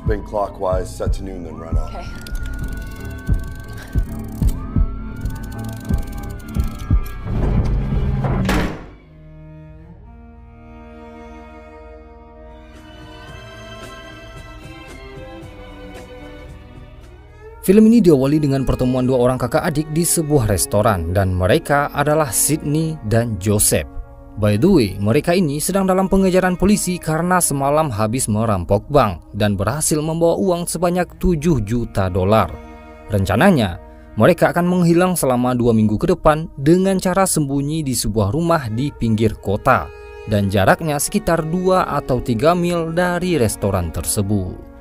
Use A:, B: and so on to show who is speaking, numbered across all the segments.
A: Spin clockwise, set to noon, then run up.
B: Okay.
C: Film ini diawali dengan pertemuan dua orang kakak adik di sebuah restoran dan mereka adalah Sydney dan Joseph. By the way, mereka ini sedang dalam pengejaran polisi karena semalam habis merampok bank dan berhasil membawa uang sebanyak 7 juta dolar. Rencananya, mereka akan menghilang selama 2 minggu ke depan dengan cara sembunyi di sebuah rumah di pinggir kota dan jaraknya sekitar 2 atau 3 mil dari restoran tersebut.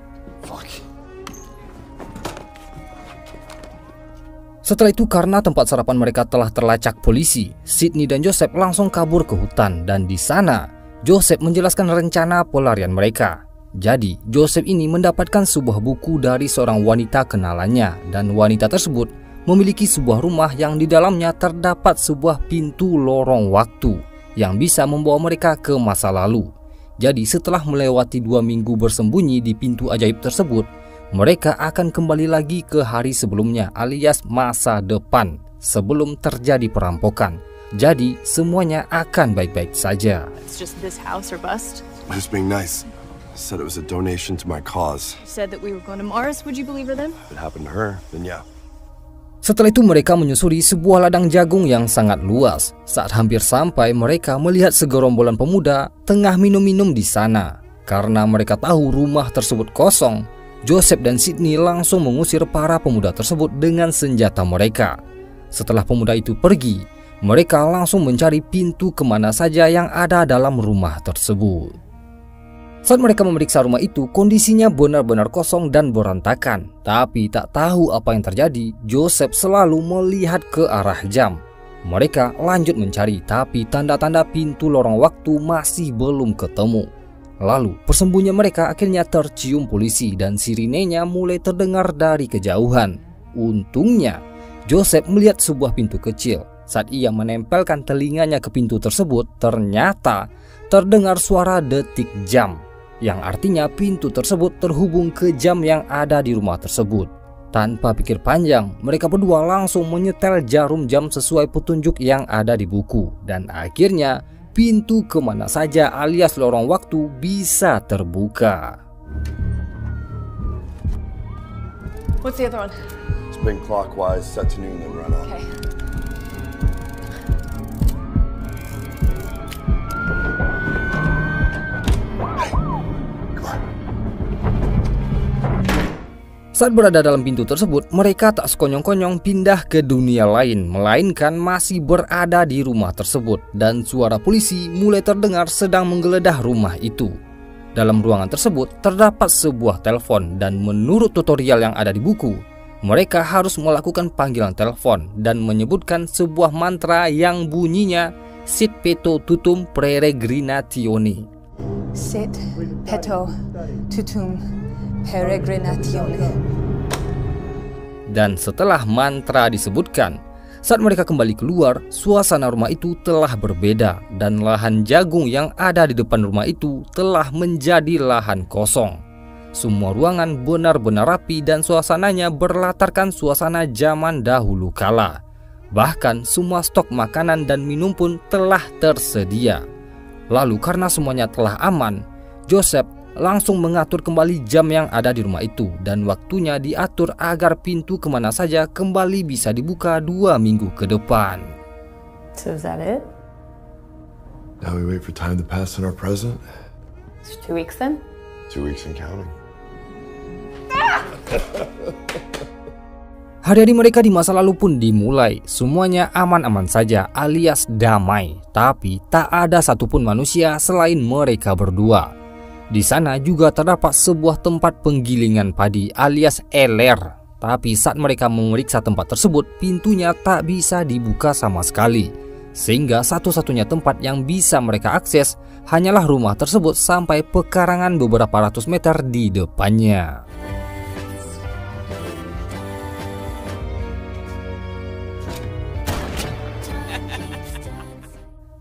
C: Setelah itu karena tempat sarapan mereka telah terlacak polisi, Sydney dan Joseph langsung kabur ke hutan dan di sana Joseph menjelaskan rencana pelarian mereka. Jadi Joseph ini mendapatkan sebuah buku dari seorang wanita kenalannya dan wanita tersebut memiliki sebuah rumah yang di dalamnya terdapat sebuah pintu lorong waktu yang bisa membawa mereka ke masa lalu. Jadi setelah melewati 2 minggu bersembunyi di pintu ajaib tersebut, mereka akan kembali lagi ke hari sebelumnya alias masa depan sebelum terjadi perampokan. Jadi semuanya akan baik-baik saja.
B: It's just this house or bust.
A: Just being nice. Said it was a donation to my cause.
B: Said that we were going to Mars. Would you believe her then?
A: If it happened to her, then yeah.
C: Setelah itu mereka menyusuri sebuah ladang jagung yang sangat luas. Saat hampir sampai, mereka melihat segerombolan pemuda tengah minum-minum di sana. Karena mereka tahu rumah tersebut kosong, Joseph dan Sydney langsung mengusir para pemuda tersebut dengan senjata mereka. Setelah pemuda itu pergi, mereka langsung mencari pintu kemana saja yang ada dalam rumah tersebut. Saat mereka memeriksa rumah itu, kondisinya benar-benar kosong dan berantakan. Tapi tak tahu apa yang terjadi, Joseph selalu melihat ke arah jam. Mereka lanjut mencari, tapi tanda-tanda pintu lorong waktu masih belum ketemu. Lalu persembunyian mereka akhirnya tercium polisi dan sirinenya mulai terdengar dari kejauhan. Untungnya Joseph melihat sebuah pintu kecil. Saat ia menempelkan telinganya ke pintu tersebut, ternyata terdengar suara detik jam, yang artinya pintu tersebut terhubung ke jam yang ada di rumah tersebut. Tanpa pikir panjang, mereka berdua langsung menyetel jarum jam sesuai petunjuk yang ada di buku. Dan akhirnya pintu kemana saja alias lorong waktu bisa terbuka.
B: What's the other one?
A: Spin clockwise, set to noon, then run up.
B: Okay.
C: Saat berada dalam pintu tersebut, mereka tak sekonyong-konyong pindah ke dunia lain, melainkan masih berada di rumah tersebut. Dan suara polisi mulai terdengar sedang menggeledah rumah itu. Dalam ruangan tersebut terdapat sebuah telepon dan menurut tutorial yang ada di buku, mereka harus melakukan panggilan telepon dan menyebutkan sebuah mantra yang bunyinya Sit Peto Tutum Peregrinatione.
B: Sit Peto Tutum Peregrinatione.
C: Dan setelah mantra disebutkan, saat mereka kembali keluar, suasana rumah itu telah berbeda dan lahan jagung yang ada di depan rumah itu telah menjadi lahan kosong. Semua ruangan benar-benar rapi dan suasananya berlatarkan suasana zaman dahulu kala. Bahkan semua stok makanan dan minum pun telah tersedia. Lalu karena semuanya telah aman, Joseph langsung mengatur kembali jam yang ada di rumah itu dan waktunya diatur agar pintu kemana saja kembali bisa dibuka 2 minggu ke depan.
B: So is that it?
A: Now we wait for time to pass in our present.
B: It's 2 weeks then?
A: 2 weeks and counting.
C: Hari-hari mereka di masa lalu pun dimulai. Semuanya aman-aman saja alias damai. Tapi tak ada satupun manusia selain mereka berdua. Di sana juga terdapat sebuah tempat penggilingan padi alias eler. Tapi saat mereka memeriksa tempat tersebut, pintunya tak bisa dibuka sama sekali. Sehingga satu-satunya tempat yang bisa mereka akses hanyalah rumah tersebut sampai pekarangan beberapa ratus meter di depannya.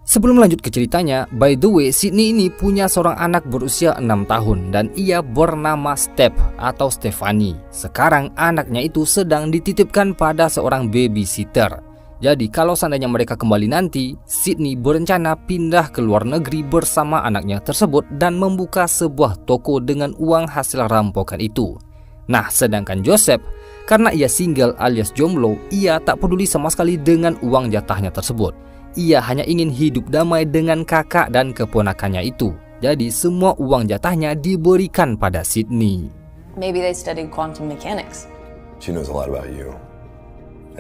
C: Sebelum lanjut ke ceritanya, by the way, Sydney ini punya seorang anak berusia 6 tahun dan ia bernama Steph atau Stephanie. Sekarang anaknya itu sedang dititipkan pada seorang babysitter. Jadi kalau seandainya mereka kembali nanti, Sydney berencana pindah ke luar negeri bersama anaknya tersebut dan membuka sebuah toko dengan uang hasil rampokan itu. Nah, sedangkan Joseph, karena ia single alias jomblo, ia tak peduli sama sekali dengan uang jatahnya tersebut. Ia hanya ingin hidup damai dengan kakak dan keponakannya itu. Jadi semua uang jatahnya diberikan pada Sydney.
B: Maybe they studied quantum mechanics.
A: She knows a lot about you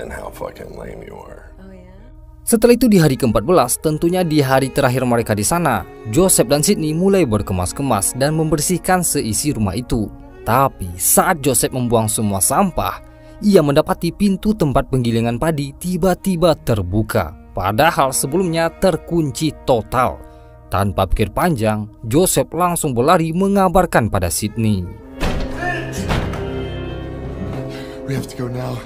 A: and how fucking lame you are.
B: Oh yeah.
C: Setelah itu di hari ke-14, tentunya di hari terakhir mereka di sana, Joseph dan Sydney mulai berkemas-kemas dan membersihkan seisi rumah itu. Tapi saat Joseph membuang semua sampah, ia mendapati pintu tempat penggilingan padi tiba-tiba terbuka. Padahal sebelumnya terkunci total. Tanpa pikir panjang, Joseph langsung berlari mengabarkan pada Sydney.
A: We have to go now.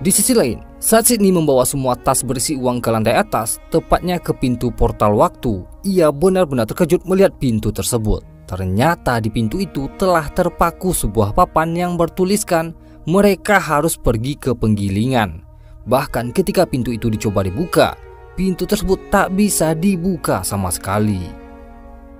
C: Di sisi lain, saat Sydney membawa semua tas berisi uang ke lantai atas, tepatnya ke pintu portal waktu, ia benar-benar terkejut melihat pintu tersebut. Ternyata di pintu itu telah terpaku sebuah papan yang bertuliskan mereka harus pergi ke penggilingan. Bahkan ketika pintu itu dicoba dibuka, pintu tersebut tak bisa dibuka sama sekali.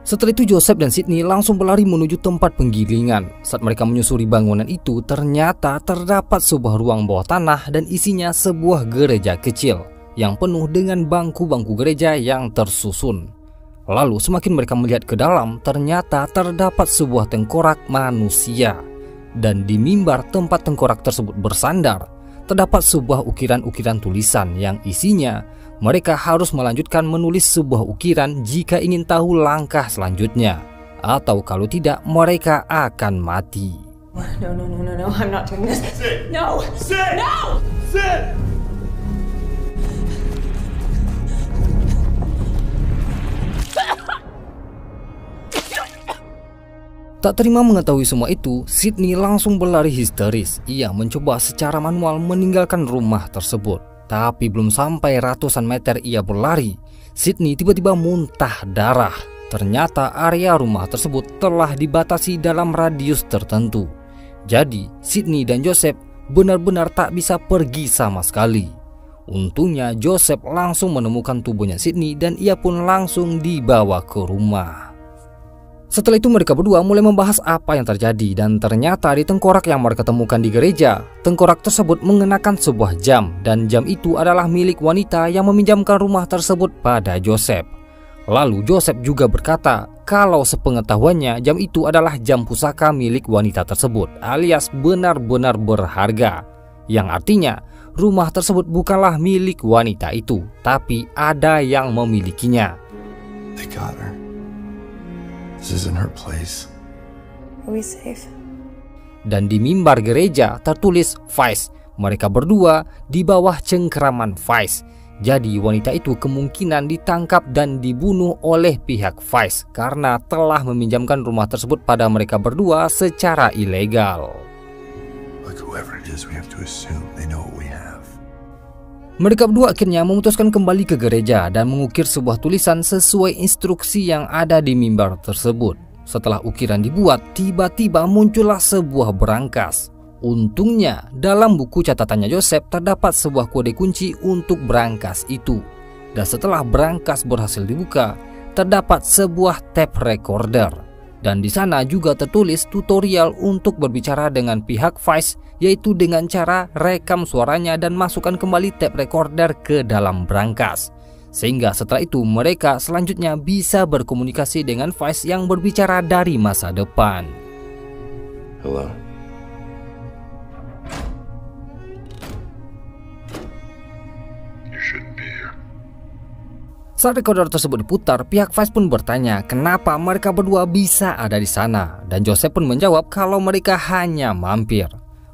C: Setelah itu Joseph dan Sydney langsung berlari menuju tempat penggilingan. Saat mereka menyusuri bangunan itu, ternyata terdapat sebuah ruang bawah tanah dan isinya sebuah gereja kecil yang penuh dengan bangku-bangku gereja yang tersusun. Lalu semakin mereka melihat ke dalam, ternyata terdapat sebuah tengkorak manusia. Dan di mimbar tempat tengkorak tersebut bersandar, terdapat sebuah ukiran-ukiran tulisan yang isinya mereka harus melanjutkan menulis sebuah ukiran jika ingin tahu langkah selanjutnya, atau kalau tidak mereka akan mati.
B: No, I'm not doing this. No!
D: Sit!
B: No!
D: Sit!
C: Tak terima mengetahui semua itu, Sydney langsung berlari histeris. Ia mencoba secara manual meninggalkan rumah tersebut. Tapi belum sampai ratusan meter ia berlari, Sydney tiba-tiba muntah darah. Ternyata area rumah tersebut telah dibatasi dalam radius tertentu. Jadi Sydney dan Joseph benar-benar tak bisa pergi sama sekali. Untungnya Joseph langsung menemukan tubuhnya Sydney dan ia pun langsung dibawa ke rumah. Setelah itu mereka berdua mulai membahas apa yang terjadi dan ternyata di tengkorak yang mereka temukan di gereja, tengkorak tersebut mengenakan sebuah jam dan jam itu adalah milik wanita yang meminjamkan rumah tersebut pada Joseph. Lalu Joseph juga berkata kalau sepengetahuannya jam itu adalah jam pusaka milik wanita tersebut alias benar-benar berharga, yang artinya rumah tersebut bukanlah milik wanita itu, tapi ada yang memilikinya.
A: They got her. This isn't her place.
B: Are we safe?
C: Dan di mimbar gereja tertulis Vice. Mereka berdua di bawah cengkeraman Vice. Jadi wanita itu kemungkinan ditangkap dan dibunuh oleh pihak Vice karena telah meminjamkan rumah tersebut pada mereka berdua secara ilegal.
A: Look, whoever it is, we have to assume they know what we have.
C: Mereka berdua akhirnya memutuskan kembali ke gereja dan mengukir sebuah tulisan sesuai instruksi yang ada di mimbar tersebut. Setelah ukiran dibuat, tiba-tiba muncullah sebuah berangkas. Untungnya, dalam buku catatannya Joseph terdapat sebuah kode kunci untuk berangkas itu. Dan setelah berangkas berhasil dibuka, terdapat sebuah tape recorder. Dan di sana juga tertulis tutorial untuk berbicara dengan pihak Vice, yaitu dengan cara rekam suaranya dan masukkan kembali tape recorder ke dalam berangkas. Sehingga setelah itu mereka selanjutnya bisa berkomunikasi dengan Vice yang berbicara dari masa depan.
A: Hello.
C: Saat recorder tersebut diputar, pihak Vice pun bertanya kenapa mereka berdua bisa ada di sana, dan Joseph pun menjawab kalau mereka hanya mampir.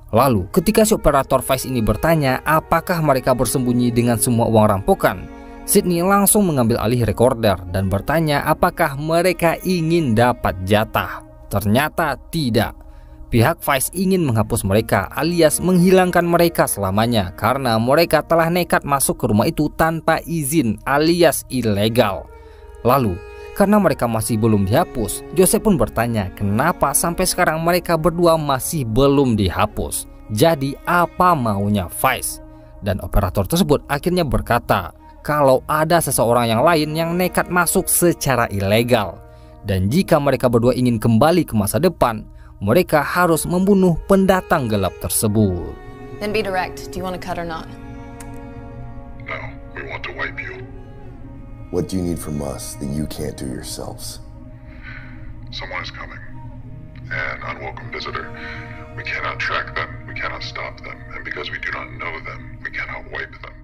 C: Lalu ketika si operator Vice ini bertanya apakah mereka bersembunyi dengan semua uang rampokan, Sydney langsung mengambil alih recorder dan bertanya apakah mereka ingin dapat jatah. Ternyata tidak. Pihak Vice ingin menghapus mereka alias menghilangkan mereka selamanya karena mereka telah nekat masuk ke rumah itu tanpa izin alias ilegal. Lalu, karena mereka masih belum dihapus, Joseph pun bertanya kenapa sampai sekarang mereka berdua masih belum dihapus. Jadi apa maunya Vice? Dan operator tersebut akhirnya berkata kalau ada seseorang yang lain yang nekat masuk secara ilegal. Dan jika mereka berdua ingin kembali ke masa depan, mereka harus membunuh pendatang gelap tersebut.
B: Then be direct. Do you want to cut or not?
A: No, we want to wipe you.
D: What do you need from us that you can't do yourselves?
A: Someone is coming. An unwelcome visitor. We cannot track them, we cannot stop them, and because we do not know them, we cannot wipe them.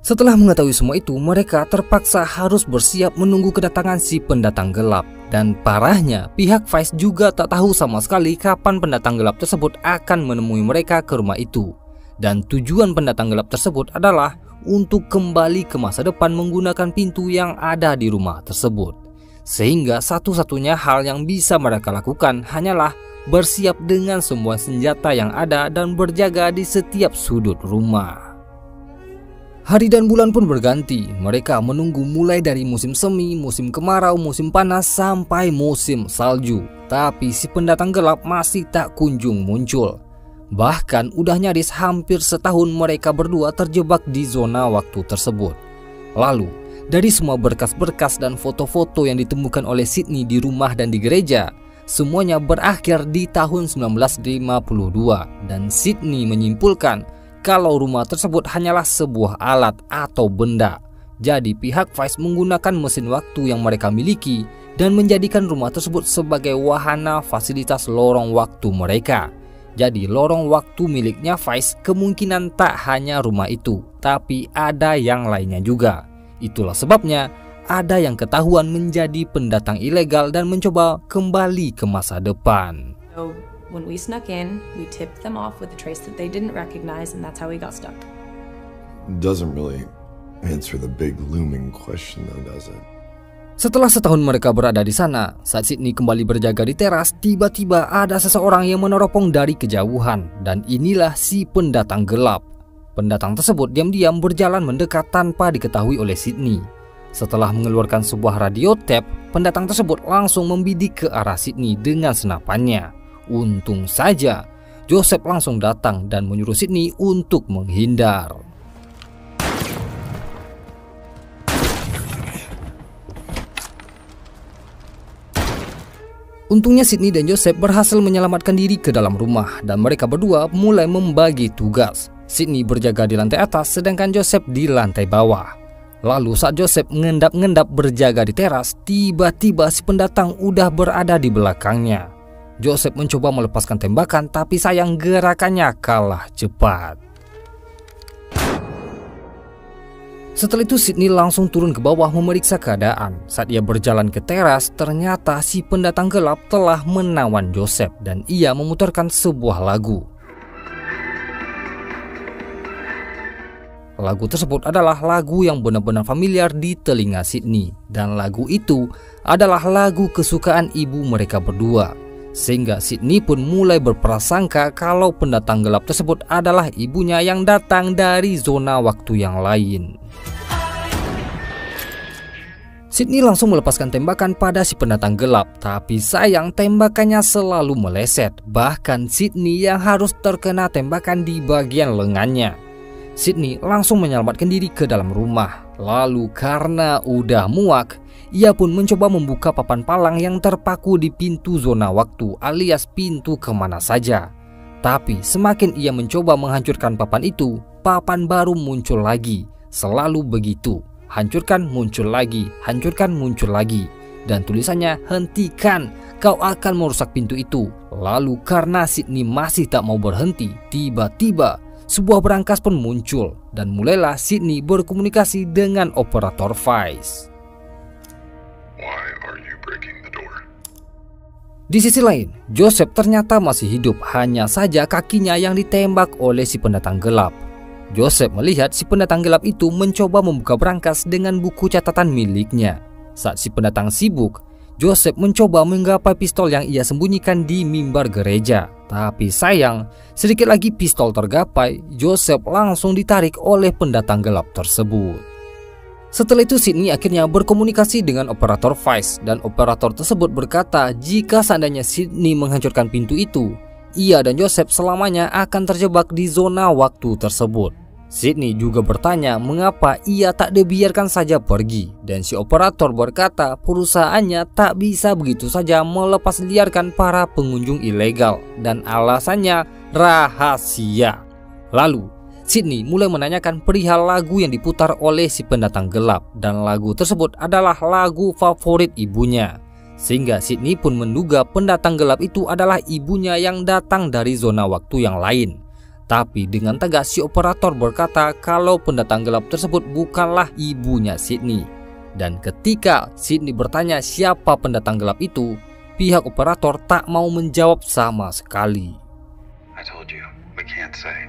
C: Setelah mengetahui semua itu, mereka terpaksa harus bersiap menunggu kedatangan si pendatang gelap. Dan parahnya, pihak Vice juga tak tahu sama sekali kapan pendatang gelap tersebut akan menemui mereka ke rumah itu. Dan tujuan pendatang gelap tersebut adalah untuk kembali ke masa depan menggunakan pintu yang ada di rumah tersebut. Sehingga satu-satunya hal yang bisa mereka lakukan hanyalah bersiap dengan semua senjata yang ada dan berjaga di setiap sudut rumah. Hari dan bulan pun berganti. Mereka menunggu mulai dari musim semi, musim kemarau, musim panas sampai musim salju. Tapi si pendatang gelap masih tak kunjung muncul. Bahkan udah nyaris hampir setahun mereka berdua terjebak di zona waktu tersebut. Lalu, dari semua berkas-berkas dan foto-foto yang ditemukan oleh Sydney di rumah dan di gereja, semuanya berakhir di tahun 1952 dan Sydney menyimpulkan kalau rumah tersebut hanyalah sebuah alat atau benda. Jadi pihak Vice menggunakan mesin waktu yang mereka miliki dan menjadikan rumah tersebut sebagai wahana fasilitas lorong waktu mereka. Jadi lorong waktu miliknya Vice kemungkinan tak hanya rumah itu, tapi ada yang lainnya juga. Itulah sebabnya ada yang ketahuan menjadi pendatang ilegal dan mencoba kembali ke masa depan.
E: So when we snuck in, we tipped them off with a trace that they didn't recognize, and that's how we got stuck.
D: Doesn't really answer the big looming question though, does it?
C: Setelah setahun mereka berada di sana, saat Sydney kembali berjaga di teras, tiba-tiba ada seseorang yang meneropong dari kejauhan, dan inilah si pendatang gelap. Pendatang tersebut diam-diam berjalan mendekat tanpa diketahui oleh Sydney. Setelah mengeluarkan sebuah radio tape, pendatang tersebut langsung membidik ke arah Sydney dengan senapannya. Untung saja, Joseph langsung datang dan menyuruh Sydney untuk menghindar. Untungnya Sydney dan Joseph berhasil menyelamatkan diri ke dalam rumah dan mereka berdua mulai membagi tugas. Sydney berjaga di lantai atas sedangkan Joseph di lantai bawah. Lalu saat Joseph mengendap-endap berjaga di teras, tiba-tiba si pendatang udah berada di belakangnya. Joseph mencoba melepaskan tembakan tapi sayang gerakannya kalah cepat. Setelah itu Sydney langsung turun ke bawah memeriksa keadaan. Saat ia berjalan ke teras, ternyata si pendatang gelap telah menawan Joseph dan ia memutarkan sebuah lagu. Lagu tersebut adalah lagu yang benar-benar familiar di telinga Sydney dan lagu itu adalah lagu kesukaan ibu mereka berdua. Sehingga Sydney pun mulai berprasangka kalau pendatang gelap tersebut adalah ibunya yang datang dari zona waktu yang lain. Sydney langsung melepaskan tembakan pada si pendatang gelap, tapi sayang tembakannya selalu meleset. Bahkan Sydney yang harus terkena tembakan di bagian lengannya. Sydney langsung menyelamatkan diri ke dalam rumah. Lalu karena udah muak, ia pun mencoba membuka papan palang yang terpaku di pintu zona waktu alias pintu kemana saja. Tapi semakin ia mencoba menghancurkan papan itu, papan baru muncul lagi. Selalu begitu, hancurkan muncul lagi, hancurkan muncul lagi. Dan tulisannya, hentikan, kau akan merusak pintu itu. Lalu karena Sydney masih tak mau berhenti, tiba-tiba sebuah berangkas pun muncul dan mulailah Sydney berkomunikasi dengan operator Vice.
A: Why are you breaking the door?
C: Di sisi lain, Joseph ternyata masih hidup, hanya saja kakinya yang ditembak oleh si pendatang gelap. Joseph melihat si pendatang gelap itu mencoba membuka berangkas dengan buku catatan miliknya. Saat si pendatang sibuk, Joseph mencoba menggapai pistol yang ia sembunyikan di mimbar gereja. Tapi sayang, sedikit lagi pistol tergapai, Joseph langsung ditarik oleh pendatang gelap tersebut. Setelah itu Sydney akhirnya berkomunikasi dengan operator Vice, dan operator tersebut berkata jika seandainya Sydney menghancurkan pintu itu, ia dan Joseph selamanya akan terjebak di zona waktu tersebut. Sydney juga bertanya mengapa ia tak dibiarkan saja pergi, dan si operator berkata perusahaannya tak bisa begitu saja melepas liarkan para pengunjung ilegal dan alasannya rahasia. Lalu Sydney mulai menanyakan perihal lagu yang diputar oleh si pendatang gelap, dan lagu tersebut adalah lagu favorit ibunya. Sehingga Sydney pun menduga pendatang gelap itu adalah ibunya yang datang dari zona waktu yang lain. Tapi dengan tegas si operator berkata kalau pendatang gelap tersebut bukanlah ibunya Sydney. Dan ketika Sydney bertanya siapa pendatang gelap itu, pihak operator tak mau menjawab sama sekali.
A: I told you, we can't say.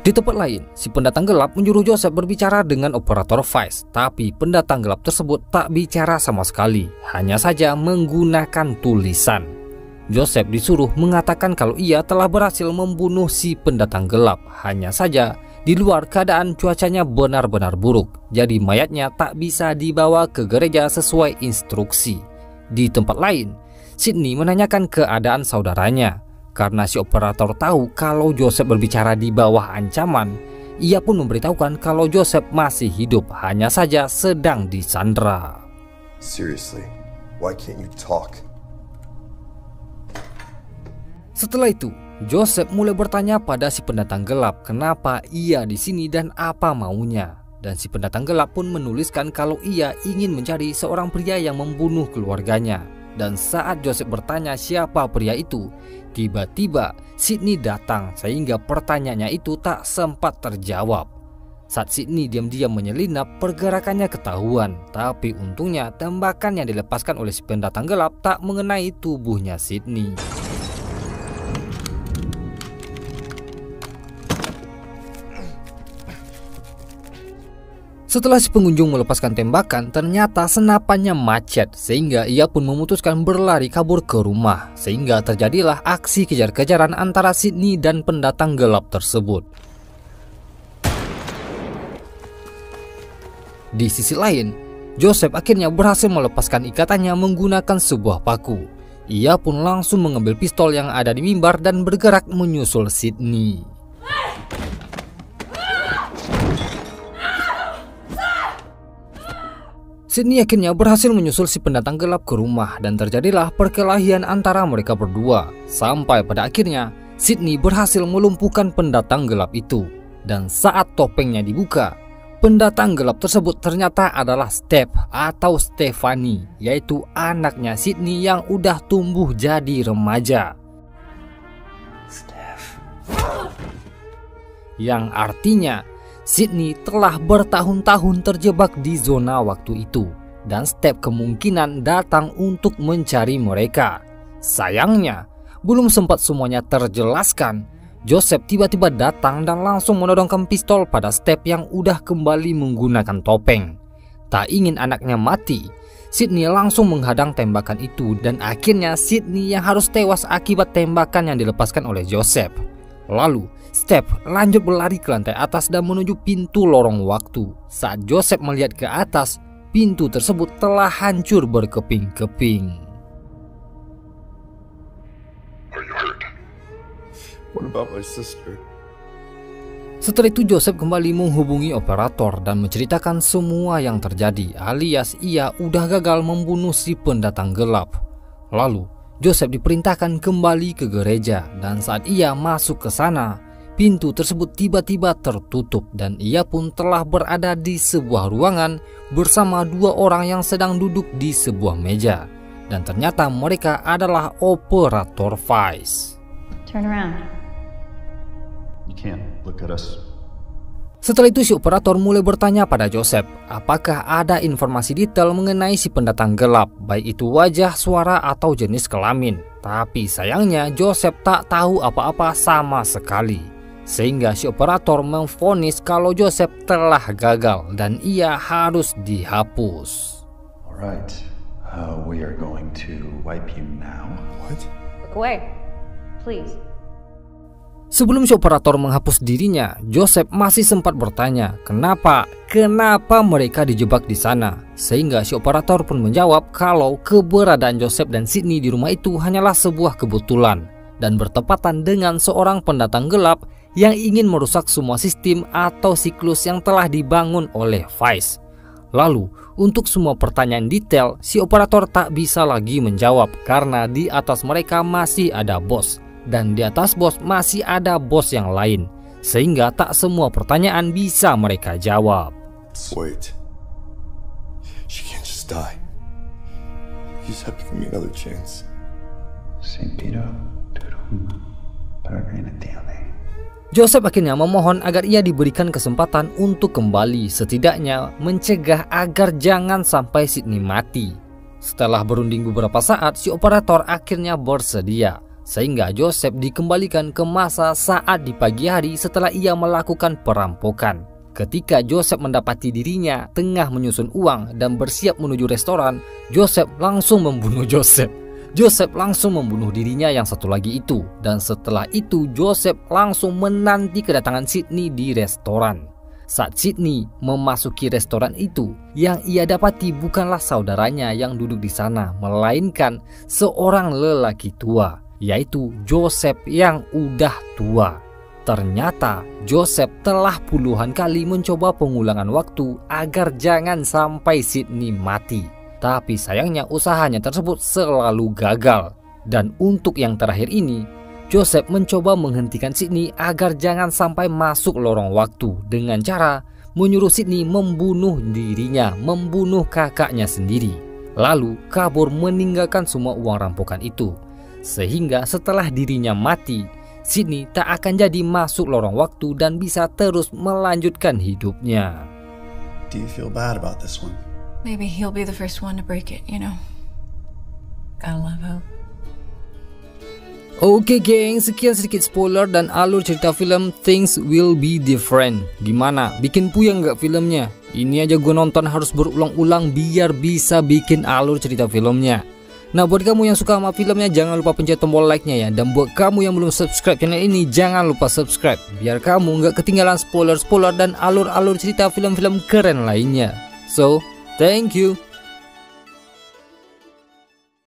C: Di tempat lain, si pendatang gelap menyuruh Joseph berbicara dengan operator Vice, tapi pendatang gelap tersebut tak bicara sama sekali, hanya saja menggunakan tulisan. Joseph disuruh mengatakan kalau ia telah berhasil membunuh si pendatang gelap, hanya saja di luar keadaan cuacanya benar-benar buruk, jadi mayatnya tak bisa dibawa ke gereja sesuai instruksi. Di tempat lain, Sydney menanyakan keadaan saudaranya. Karena si operator tahu kalau Joseph berbicara di bawah ancaman, ia pun memberitahukan kalau Joseph masih hidup, hanya saja sedang disandra.
D: Seriously, why can't you talk?
C: Setelah itu, Joseph mulai bertanya pada si pendatang gelap kenapa ia di sini dan apa maunya. Dan si pendatang gelap pun menuliskan kalau ia ingin mencari seorang pria yang membunuh keluarganya. Dan saat Joseph bertanya siapa pria itu, tiba-tiba Sydney datang sehingga pertanyaannya itu tak sempat terjawab. Saat Sydney diam-diam menyelinap, pergerakannya ketahuan. Tapi untungnya tembakan yang dilepaskan oleh si pendatang gelap tak mengenai tubuhnya Sydney. Setelah si pengunjung melepaskan tembakan, ternyata senapannya macet sehingga ia pun memutuskan berlari kabur ke rumah, sehingga terjadilah aksi kejar-kejaran antara Sydney dan pendatang gelap tersebut. Di sisi lain, Joseph akhirnya berhasil melepaskan ikatannya menggunakan sebuah paku. Ia pun langsung mengambil pistol yang ada di mimbar dan bergerak menyusul Sydney. Sydney akhirnya berhasil menyusul si pendatang gelap ke rumah dan terjadilah perkelahian antara mereka berdua. Sampai pada akhirnya Sydney berhasil melumpuhkan pendatang gelap itu. Dan saat topengnya dibuka, pendatang gelap tersebut ternyata adalah Steph atau Stephanie, yaitu anaknya Sydney yang udah tumbuh jadi remaja. Steph. Yang artinya Sydney telah bertahun-tahun terjebak di zona waktu itu, dan Steph kemungkinan datang untuk mencari mereka. Sayangnya, belum sempat semuanya terjelaskan, Joseph tiba-tiba datang dan langsung menodongkan pistol pada Steph yang udah kembali menggunakan topeng. Tak ingin anaknya mati, Sydney langsung menghadang tembakan itu, dan akhirnya Sydney yang harus tewas akibat tembakan yang dilepaskan oleh Joseph. Lalu Steph lanjut berlari ke lantai atas dan menuju pintu lorong waktu. Saat Joseph melihat ke atas, pintu tersebut telah hancur berkeping-keping.
A: Are you hurt?
D: What about my sister?
C: Setelah itu Joseph kembali menghubungi operator dan menceritakan semua yang terjadi, alias ia udah gagal membunuh si pendatang gelap. Lalu Joseph diperintahkan kembali ke gereja, dan saat ia masuk ke sana, pintu tersebut tiba-tiba tertutup dan ia pun telah berada di sebuah ruangan bersama dua orang yang sedang duduk di sebuah meja. Dan ternyata mereka adalah operator Vice.
F: Turn around.
G: You can't look at us.
C: Setelah itu si operator mulai bertanya pada Joseph apakah ada informasi detail mengenai si pendatang gelap, baik itu wajah, suara, atau jenis kelamin. Tapi sayangnya Joseph tak tahu apa-apa sama sekali. Sehingga si operator memvonis kalau Joseph telah gagal dan ia harus dihapus.
G: All right. We are going to wipe you now.
D: What?
E: Look away, please.
C: Sebelum si operator menghapus dirinya, Joseph masih sempat bertanya, kenapa mereka dijebak di sana? Sehingga si operator pun menjawab kalau keberadaan Joseph dan Sydney di rumah itu hanyalah sebuah kebetulan dan bertepatan dengan seorang pendatang gelap yang ingin merusak semua sistem atau siklus yang telah dibangun oleh Vice. Lalu, untuk semua pertanyaan detail, si operator tak bisa lagi menjawab karena di atas mereka masih ada bos. Dan di atas bos masih ada bos yang lain, sehingga tak semua pertanyaan bisa mereka jawab.
D: Wait. She can't just die. You just have to give me another chance.
C: Joseph akhirnya memohon agar ia diberikan kesempatan untuk kembali, setidaknya mencegah agar jangan sampai Sydney mati. Setelah berunding beberapa saat, si operator akhirnya bersedia. Sehingga Joseph dikembalikan ke masa saat di pagi hari setelah ia melakukan perampokan. Ketika Joseph mendapati dirinya tengah menyusun uang dan bersiap menuju restoran, Joseph langsung membunuh dirinya yang satu lagi itu. Dan setelah itu Joseph langsung menanti kedatangan Sydney di restoran. Saat Sydney memasuki restoran itu, yang ia dapati bukanlah saudaranya yang duduk di sana, melainkan seorang lelaki tua, yaitu Joseph yang udah tua. Ternyata Joseph telah puluhan kali mencoba pengulangan waktu agar jangan sampai Sydney mati. Tapi sayangnya usahanya tersebut selalu gagal. Dan untuk yang terakhir ini, Joseph mencoba menghentikan Sydney agar jangan sampai masuk lorong waktu dengan cara menyuruh Sydney membunuh dirinya, membunuh kakaknya sendiri, lalu kabur meninggalkan semua uang rampokan itu. Sehingga setelah dirinya mati, Sydney tak akan jadi masuk lorong waktu dan bisa terus melanjutkan hidupnya.
G: Do you feel bad about this one?
B: Maybe he'll be the first one to break it, you know. Gotta love hope.
C: Oke geng, sekian sedikit spoiler dan alur cerita film Things Will Be Different. Gimana? Bikin puyeng gak filmnya? Ini aja gue nonton harus berulang-ulang biar bisa bikin alur cerita filmnya. Nah, buat kamu yang suka sama filmnya, jangan lupa pencet tombol like-nya ya. Dan buat kamu yang belum subscribe channel ini, jangan lupa subscribe biar kamu nggak ketinggalan spoiler-spoiler dan alur-alur cerita film-film keren lainnya. So, thank you.